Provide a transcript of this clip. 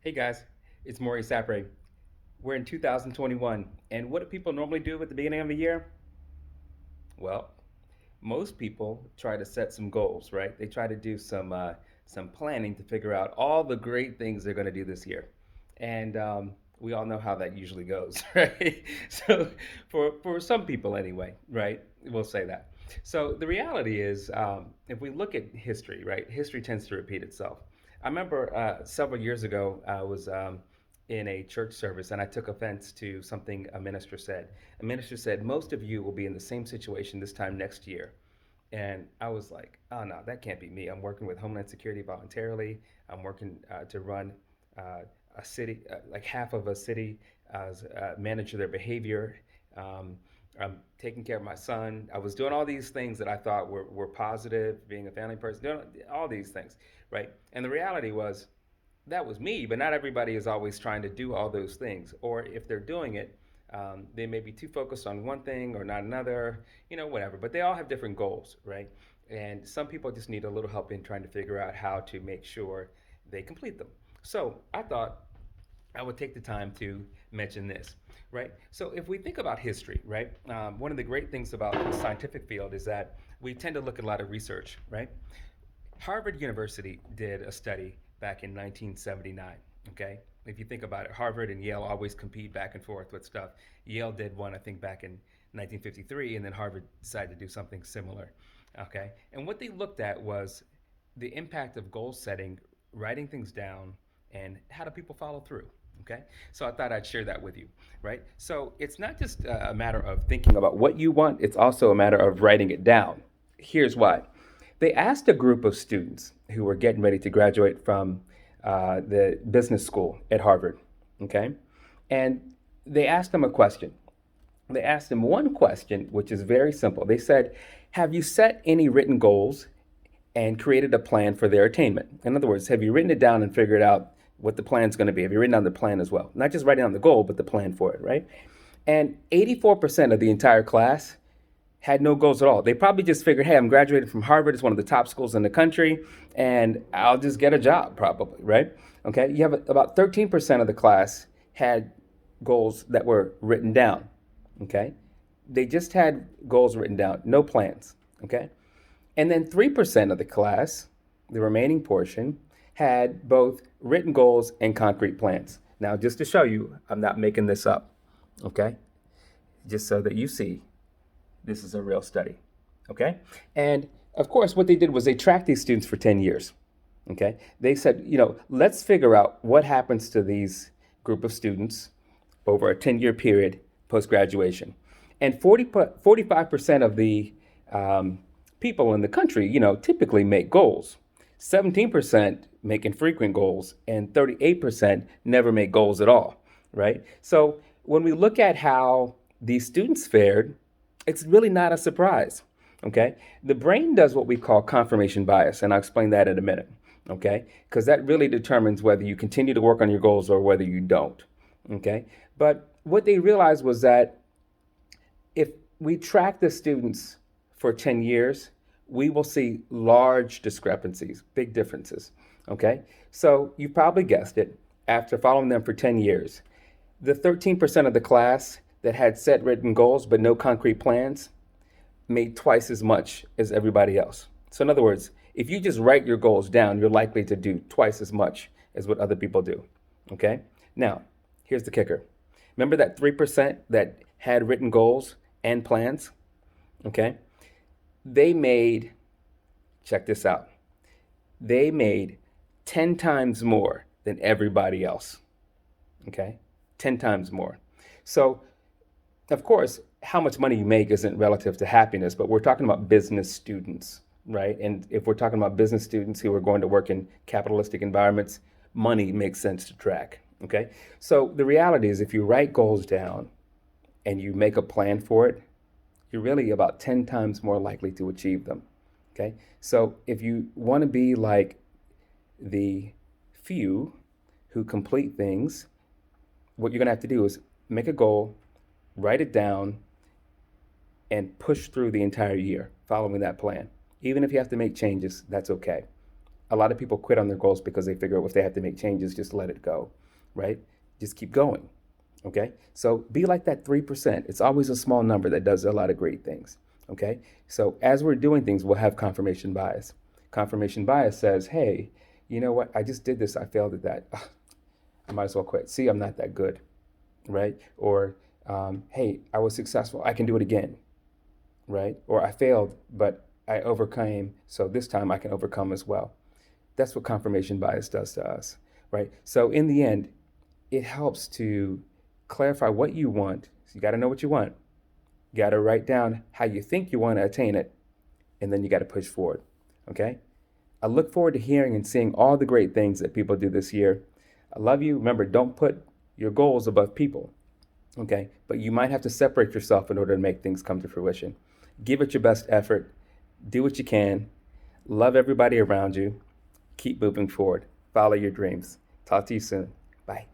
Hey guys, it's Maurice Sapre. We're in 2021, and what do people normally do at the beginning of the year? Well, most people try to set some goals, right? They try to do some planning to figure out all the great things they're going to do this year, and we all know how that usually goes, right? So, for some people anyway, right? We'll say that. So the reality is, if we look at history, right? History tends to repeat itself. I remember several years ago, I was in a church service and I took offense to something a minister said. A minister said, most of you will be in the same situation this time next year. And I was like, oh no, that can't be me. I'm working with Homeland Security voluntarily. I'm working to run uh, a city, like half of a city, manage their behavior. Um, I'm taking care of my son. I was doing all these things that I thought were positive, being a family person, doing all these things, right? And the reality was that was me, but not everybody is always trying to do all those things. Or if they're doing it, they may be too focused on one thing or not another, whatever. But they all have different goals, right? And some people just need a little help in trying to figure out how to make sure they complete them. So I thought I would take the time to mention this, right? So if we think about history, right, one of the great things about the scientific field is that we tend to look at a lot of research, right? Harvard University did a study back in 1979. Okay, if you think about it, Harvard and Yale always compete back and forth with stuff. Yale did one, I think, back in 1953, and then Harvard decided to do something similar. Okay, and what they looked at was the impact of goal setting, writing things down, and how do people follow through. Okay, so I thought I'd share that with you, right? So it's not just a matter of thinking about what you want, it's also a matter of writing it down. Here's why. They asked a group of students who were getting ready to graduate from the business school at Harvard, okay? And they asked them a question. They asked them one question, which is very simple. They said, have you set any written goals and created a plan for their attainment? In other words, have you written it down and figured out what the plan's going to be? Have you written down the plan as well? Not just writing down the goal, but the plan for it, right? And 84% of the entire class had no goals at all. They probably just figured, hey, I'm graduating from Harvard. It's one of the top schools in the country, and I'll just get a job, probably, right? Okay. You have about 13% of the class had goals that were written down. Okay. They just had goals written down, no plans. Okay. And then 3% of the class, the remaining portion, had both written goals and concrete plans. Now, just to show you, I'm not making this up. Okay. Just so that you see this is a real study. Okay? And of course, what they did was they tracked these students for 10 years. Okay? They said, let's figure out what happens to these group of students over a 10-year period post graduation. And 45% of the people in the country, typically make goals. 17% make infrequent goals, and 38% never make goals at all, right? So when we look at how these students fared, it's really not a surprise. Okay. The brain does what we call confirmation bias, and I'll explain that in a minute. Okay. Because that really determines whether you continue to work on your goals or whether you don't. Okay. But what they realized was that if we track the students for 10 years, we will see large discrepancies, big differences. Okay. So you probably guessed it. After following them for 10 years, the 13% of the class that had set written goals but no concrete plans made twice as much as everybody else. So, in other words, if you just write your goals down, you're likely to do twice as much as what other people do. Okay? Now, here's the kicker. Remember that 3% that had written goals and plans? Okay? They made, check this out, they made 10 times more than everybody else. Okay? 10 times more. So, of course, how much money you make isn't relative to happiness, but we're talking about business students, right? And if we're talking about business students who are going to work in capitalistic environments, money makes sense to track, okay? So the reality is if you write goals down and you make a plan for it, you're really about 10 times more likely to achieve them, okay? So if you want to be like the few who complete things, what you're going to have to do is make a goal, write it down, and push through the entire year following that plan. Even if you have to make changes, that's okay. A lot of people quit on their goals because they figure if they have to make changes, just let it go, right? Just keep going. Okay? So be like that 3%. It's always a small number that does a lot of great things. Okay? So as we're doing things, we'll have confirmation bias. Confirmation bias says, hey, you know what? I just did this. I failed at that. Ugh, I might as well quit. See, I'm not that good. Right? Or, hey, I was successful. I can do it again. Right? Or I failed, but I overcame. So this time I can overcome as well. That's what confirmation bias does to us. Right? So in the end, it helps to clarify what you want. So you got to know what you want. You got to write down how you think you want to attain it, and then you got to push forward. Okay? I look forward to hearing and seeing all the great things that people do this year. I love you. Remember, don't put your goals above people. Okay? But you might have to separate yourself in order to make things come to fruition. Give it your best effort. Do what you can. Love everybody around you. Keep moving forward. Follow your dreams. Talk to you soon. Bye.